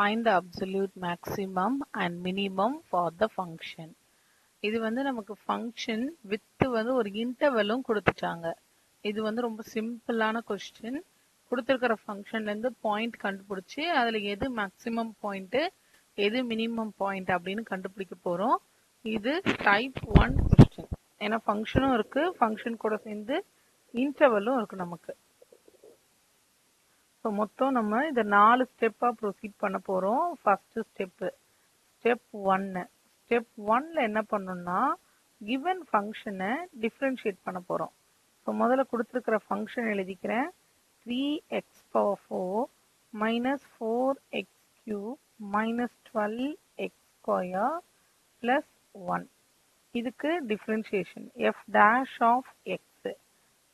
find the absolute maximum and minimum for the function. இது வந்து நமக்கு ஃபங்க்ஷன் வித் வந்து ஒரு இன்டர்வலும் கொடுத்துட்டாங்க. இது வந்து ரொம்ப சிம்பிளான கொஸ்டின். கொடுத்துருக்கிற ஃபங்க்ஷன்லேருந்து பாயிண்ட் கண்டுபிடிச்சி அதில் எது மேக்ஸிமம் பாயிண்ட்டு எது மினிமம் பாயிண்ட் அப்படின்னு கண்டுபிடிக்க போகிறோம். இது டைப் 1 கொஸ்டின். ஏன்னா ஃபங்க்ஷனும் இருக்குது, ஃபங்க்ஷன் கூட சேர்ந்து இன்டர்வலும் இருக்குது நமக்கு. ஸோ மொத்தம் நம்ம இதை 4 ஸ்டெப்பாக ப்ரொசீட் பண்ண போகிறோம். First step 1. ஸ்டெப் 1ல என்ன பண்ணணும்னா கிவன் ஃபங்க்ஷனை டிஃப்ரென்ஷியேட் பண்ண போகிறோம். ஸோ முதல்ல கொடுத்துருக்கிற ஃபங்க்ஷன் எழுதிக்கிறேன். 3x power 4 minus 4x cube minus 12x square plus 1. இதுக்கு differentiation f dash of x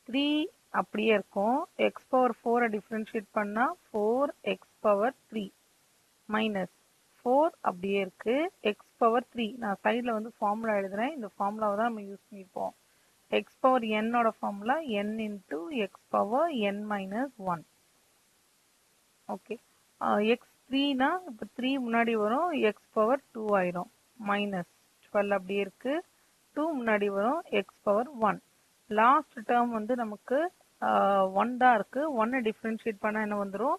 3 அப்படியே இருக்கும். x power 4 டிஃப்ரென்ஷியேட் பண்ணால் 4x power 3 மைனஸ் 4 அப்படியே இருக்கு. x power 3 நான் சைடில் வந்து ஃபார்முலா எழுதுறேன். இந்த ஃபார்முலாவை தான் நம்ம யூஸ் பண்ணிப்போம். x power n-ஓட formula n into x power n minus 1. Okay, x 3னா இப்போ 3 முன்னாடி வரும், x power 2 ஆயிரும். மைனஸ் 12 அப்படியே இருக்கு. 2 முன்னாடி வரும், x power 1. லாஸ்ட் டேர்ம் வந்து நமக்கு 1 தான் இருக்கு. 1 டிஃப்ரென்ஷியேட் பண்ணால் என்ன வந்துடும்?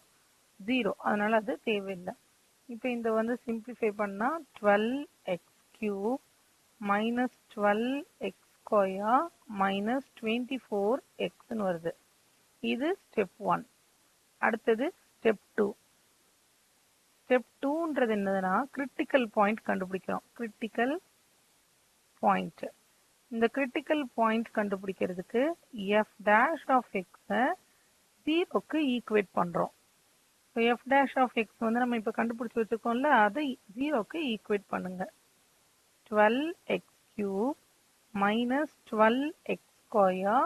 0. அதனால அது தேவையில்லை. இப்போ இந்த வந்து சிம்பிளிஃபை பண்ணால் 12x cube minus 12x square minus 24xன்னு வருது. இது ஸ்டெப் 1. அடுத்தது ஸ்டெப் 2. ஸ்டெப் 2ன்றது என்னதுன்னா கிரிட்டிக்கல் பாயிண்ட் கண்டுபிடிக்கிறோம். Critical point. இந்த கிரிட்டிக்கல் பாயிண்ட் கண்டுபிடிக்கிறதுக்கு f dash of x-ஐ 0க்கு ஈக்குவேட் பண்ணுறோம். So f dash of x வந்து நம்ம இப்போ கண்டுபிடிச்சி வச்சுருக்கோம்ல, அதை 0க்கு ஈக்குவேட் பண்ணுங்க. 12x cube minus 12x square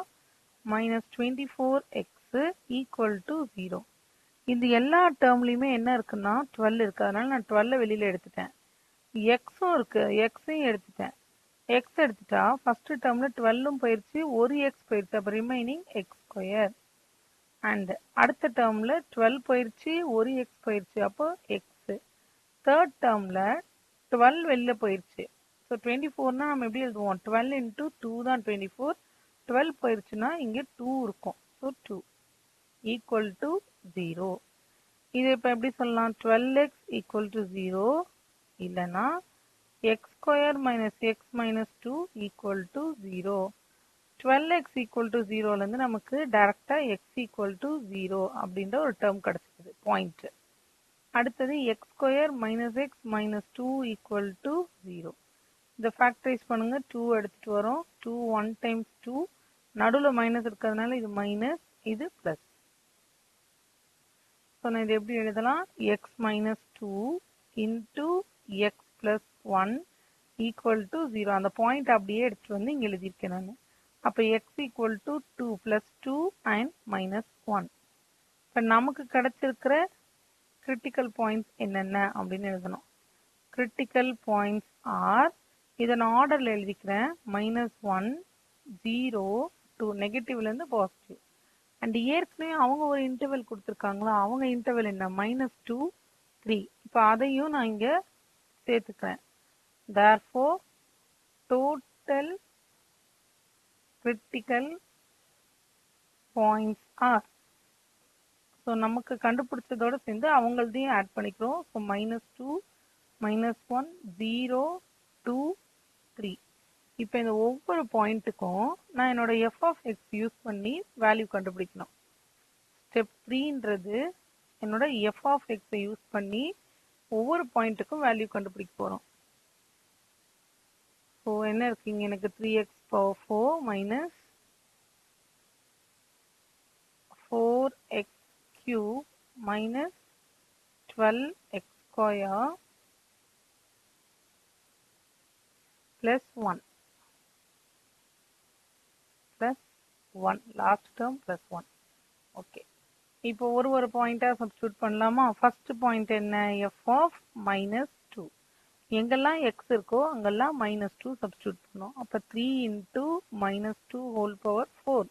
minus 24x equal to 0. இந்த எல்லா டேர்ம்லையுமே என்ன இருக்குன்னா 12 இருக்கு. அதனால நான் 12 வெளியில் எடுத்துட்டேன். எக்ஸும் இருக்கு, எக்ஸையும் எடுத்துட்டேன். எக்ஸ் எடுத்துட்டா ஃபர்ஸ்ட் டேர்ம்ல 12ம் போயிடுச்சு, ஒரு எக்ஸ் போயிடுச்சு. அப்போ ரிமைனிங் எக்ஸ் ஸ்கொயர். அண்ட் அடுத்த டேர்ம்ல 12 போயிடுச்சு, ஒரு எக்ஸ் போயிடுச்சு. அப்போ எக்ஸ். தேர்ட் டேர்ம்ல 12 வெளில போயிடுச்சு. ஸோ 24னா நம்ம எப்படி எழுதுவோம்? 12 into 2 தான் 24. 12 போயிடுச்சுன்னா இங்கே 2 இருக்கும். So 2 equal to 0. இது இப்போ எப்படி சொல்லலாம்? 12x ஈக்குவல் டு 0 இல்லைன்னா x square minus x minus 2 equal to 0. 12x equal to 0லேருந்து நமக்கு டைரெக்டாக x ஈக்குவல் டு 0 அப்படின்ற ஒரு டேர்ம் கிடச்சிது பாயிண்ட். அடுத்தது X square minus x minus 2 equal to 0. இதை ஃபேக்டரைஸ் பண்ணுங்க. 2 எடுத்துட்டு வரோம். 2 1 டைம்ஸ் 2, நடுவில் மைனஸ் இருக்கிறதுனால இது மைனஸ், இது ப்ளஸ். ஸோ நான் இது எப்படி எழுதலாம்? X minus 2 into X plus 1 equal to 0. அந்த பாயிண்ட் அப்படியே எடுத்துட்டு வந்து இங்கே எழுதியிருக்கேன் நான். அப்போ X equal to 2 plus 2 and minus 1. இப்போ நமக்கு கிடைச்சிருக்கிற கிரிட்டிக்கல் பாயிண்ட்ஸ் என்னென்ன அப்படின்னு எழுதணும். கிரிட்டிக்கல் பாயிண்ட்ஸ் ஆர், இதை நான் ஆர்டரில் எழுதிக்கிறேன். -1 0 2, நெகட்டிவ்லேருந்து பாசிட்டிவ். அண்ட் ஏற்கனவே அவங்க ஒரு இன்டர்வல் கொடுத்துருக்காங்களா, அவங்க இன்டர்வல் என்ன? -2 3. இப்போ அதையும் நான் இங்கே சேர்த்துக்கிறேன். therefore total critical points are, so நமக்கு கண்டுபிடிச்சதோட சேர்ந்து அவங்களதையும் ஆட் பண்ணிக்கிறோம். ஸோ -2 -1 0 2 3. இப்போ இந்த ஒவ்வொரு பாயிண்ட்டுக்கும் நான் என்னோட எஃப் ஆஃப் எக்ஸ் யூஸ் பண்ணி வேல்யூ கண்டுபிடிக்கணும். ஸ்டெப் 3ன்றது என்னோட எஃப் ஆஃப் எக்ஸை யூஸ் பண்ணி ஒவ்வொரு பாயிண்ட்டுக்கும் வேல்யூ கண்டுபிடிக்க போகிறோம். ஸோ என்ன இருக்குங்க? எனக்கு 3x power 4 minus 4x cube minus 12x square plus 1 plus 1, last term plus 1. Okay, இப்போ ஒரு பாயிண்டாக சப்ஸ்டியூட் பண்ணலாமா? ஃபர்ஸ்ட் பாயிண்ட் என்ன? F of -2. எங்கெல்லாம் எக்ஸ் இருக்கோ அங்கெல்லாம் -2 சப்ஸ்டியூட் பண்ணோம். அப்போ 3 into -2 whole power 4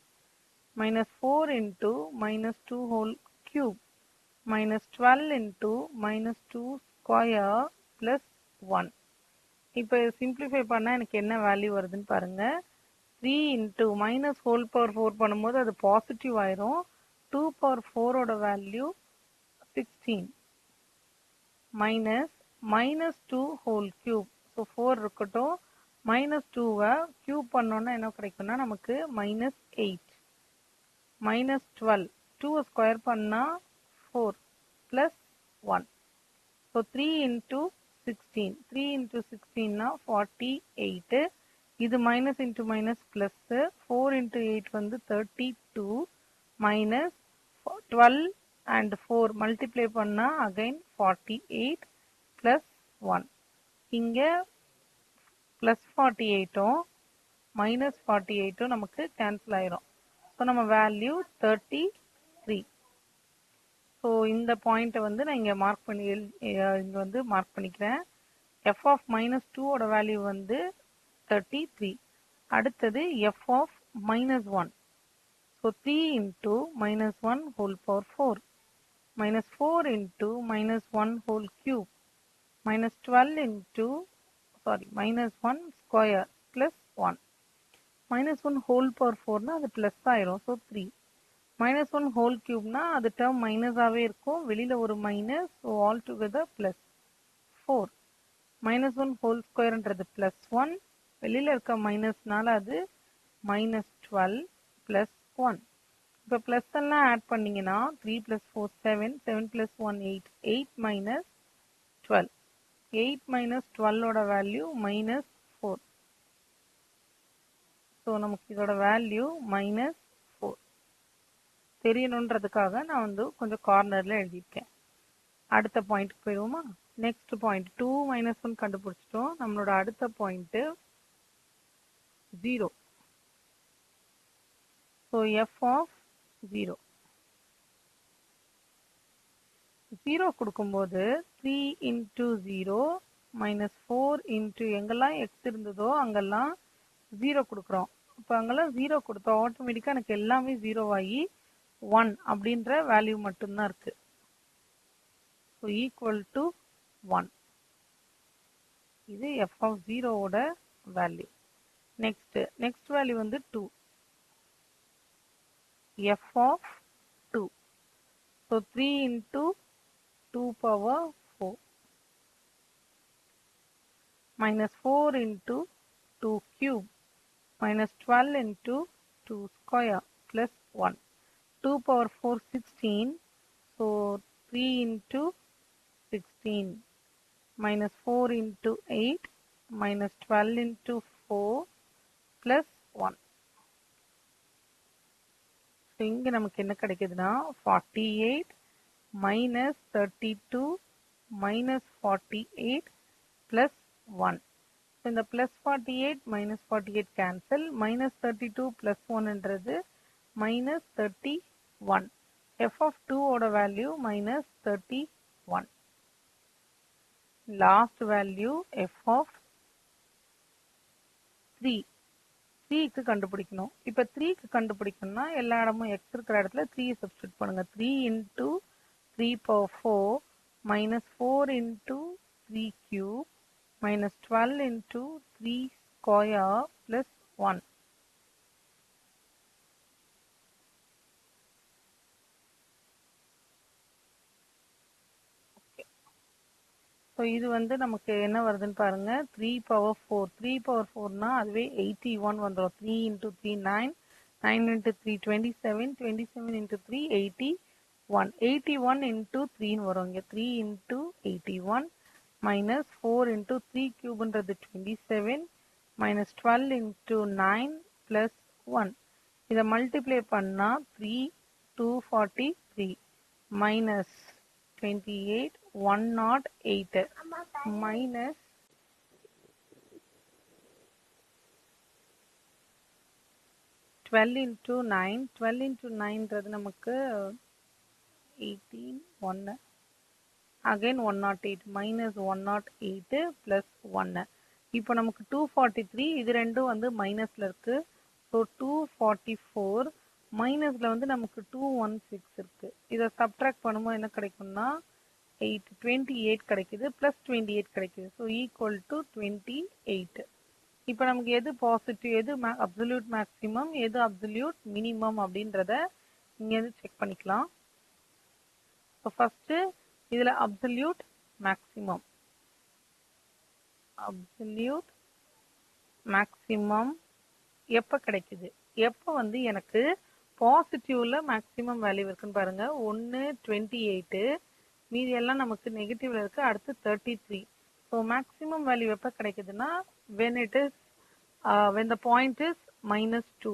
-4 into -2 whole cube minus 12 into minus 2 square plus 1. இப்போ சிம்பிளிஃபை பண்ணால் எனக்கு என்ன வேல்யூ வருதுன்னு பாருங்க. 3 into minus whole power 4 பண்ணும்போது அது பாசிட்டிவ் ஆயிரும். 2 power 4 ஓட value 16 minus minus 2 whole cube. So 4 இருக்கட்டும். minus 2வை cube பண்ணோன்னா என்ன கிடைக்கும்னா நமக்கு minus 8 minus 12. 2 ஸ்கொயர் பண்ணா 4 plus 1. So 3 into 16. 3 into 16னா 48. இது minus into minus plus. 4 into 8 வந்து 32 minus 12 and 4 multiply பண்ணா again 48 plus 1. இங்க plus 48 minus 48 நமக்கு cancel ஆயிரும். ஸோ நம்ம வேல்யூ 33. ஸோ இந்த பாயிண்ட்டை வந்து நான் இங்கே மார்க் பண்ணி இங்கே வந்து மார்க் பண்ணிக்கிறேன். எஃப் ஆஃப் மைனஸ் 2 ஓட வேல்யூ வந்து 33. அடுத்தது f of minus 1. So 3 into minus 1 whole power 4 minus 4 into minus 1 whole cube minus 12 into minus 1 square plus 1. minus 1 whole power 4னா அது பிளஸ் ஆயிரும். ஸோ 3 minus 1 whole cubeனா அது டேர்ம் மைனஸாகவே இருக்கும். வெளியில் ஒரு minus. So all together plus 4. minus 1 whole squareன்றது plus 1. வெளியில் இருக்க மைனஸ்னால அது minus 12 plus 1. இப்போ பிளஸ் எல்லாம் ஆட் பண்ணிங்கன்னா 3 plus 4 7 7 plus 1 8 8 minus 12. 8 minus 12 ஓட வேல்யூ minus 4. ஸோ நமக்கு இதோட வேல்யூ minus 4 தெரியணுன்றதுக்காக நான் வந்து கொஞ்சம் கார்னரில் எழுதியிருக்கேன். அடுத்த பாயிண்ட்டுக்கு போயிடுவோமா? நெக்ஸ்ட் பாயிண்ட் 2 minus 1 கண்டுபிடிச்சிட்டோம். நம்மளோட அடுத்த பாயிண்ட்டு 0. ஸோ எஃப் ஆஃப் 0 0 கொடுக்கும்போது 3 into 0 minus 4 into எங்கெல்லாம் எக்ஸ் இருந்ததோ அங்கெல்லாம் 0 கொடுக்குறோம். இப்போ அங்கெல்லாம் 0 கொடுத்தோம். ஆட்டோமேட்டிக்காக எனக்கு எல்லாமே 0 ஆகி 1 அப்படின்ற வேல்யூ மட்டும்தான் இருக்கு. So equal to 1. இது எஃப் ஆஃப் 0ஓட வேல்யூ. நெக்ஸ்ட் வேல்யூ வந்து 2. F of 2. So 3 into 2 power 4 minus 4 into 2 cube minus 12 into 2 square plus 1. 2 power 4 16. So 3 into 16 minus 4 into 8 minus 12 into 4 plus 1. So இங்க நமக்கு என்ன கிடைக்குதுன்னா 48 minus 32 minus 48 plus 1. So இந்த plus 48 minus 48 cancel. minus 32 plus 1 என்றது minus 31. f of 2 ஓட value minus 31. Last value f of 3. 3க்கு கண்டுபிடிக்கணும். இப்போ 3க்கு கண்டுபிடிக்கணும்னா எல்லா இடமும் x இருக்கிற இடத்துல 3 சப்ஸ்டிட் பண்ணுங்க. 3 into 3 power 4 minus 4 into 3 cube minus 12 into 3 square plus 1. So இது வந்து நமக்கு என்ன வருதுன்னு பாருங்க. 3 power 4. 3 power 4னா அதுவே 81 வந்துடும். 3 into 3 9. 9 into 3 27. 27 into 3 81. 81 into 3 வரும். இங்கே 3 into 81 minus 4 into 3 cubeன்றது 27 minus 12 into 9 plus 1. இதை மல்டிப்ளை பண்ணா 3 243 minus 28 108 minus 12 into 9. 12 into 9ன்றது நமக்கு 18 1 again 108 minus 108 plus 1. இப்போ நமக்கு 243. இது ரெண்டும் வந்து மைனஸ்ல இருக்கு. ஸோ 244 மைனஸ்ல வந்து நமக்கு 216 இருக்கு. இதை சப்ட்ராக்ட் பண்ணும்போது என்ன கிடைக்கும்னா 28 கிடைக்குது பிளஸ் 28 கிடைக்குது. So equal to 28. இப்போ நமக்கு எது பாசிட்டிவ், எது அப்சல்யூட் மேக்ஸிமம், எது அப்சல்யூட் மினிமம் அப்படின்றத இங்கேருந்து செக் பண்ணிக்கலாம். ஸோ ஃபர்ஸ்ட் இதில் அப்சல்யூட் மேக்ஸிமம் எப்போ கிடைக்குது, எப்போ வந்து எனக்கு பாசிட்டிவ்ல மேக்ஸிமம் வேல்யூ இருக்குன்னு பாருங்க. 1 28, மீதி எல்லாம் நமக்கு நெகட்டிவ்ல இருக்கு. அடுத்து 33. ஸோ மேக்ஸிமம் வேல்யூ எப்போ கிடைக்குதுன்னா when the point is -2.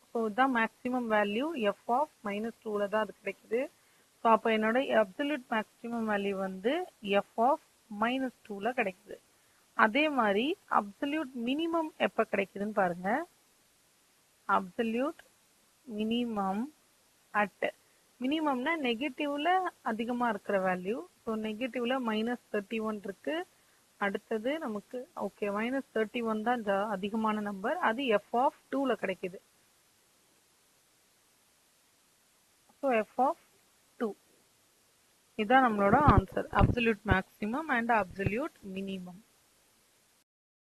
So இதுதான் மேக்ஸிமம் வேல்யூ f of -2ல தான் அது கிடைக்குது. ஸோ அப்போ என்னோட அப்சல்யூட் மேக்ஸிமம் வேல்யூ வந்து f of -2ல கிடைக்குது. அதே மாதிரி அப்சல்யூட் மினிமம் எப்போ கிடைக்குதுன்னு பாருங்க. அப்சல்யூட் மினிமம் அட் மினிமம்னா நெகட்டிவ்ல அதிகமா இருக்கிற வேல்யூ. ஸோ நெகட்டிவ்ல -31 இருக்கு. அடுத்தது நமக்கு ஓகே -31 தான் அதிகமான நம்பர், அது f of 2ல கிடைக்குது. ஸோ f of 2 இதுதான் நம்மளோட answer, absolute maximum and absolute minimum.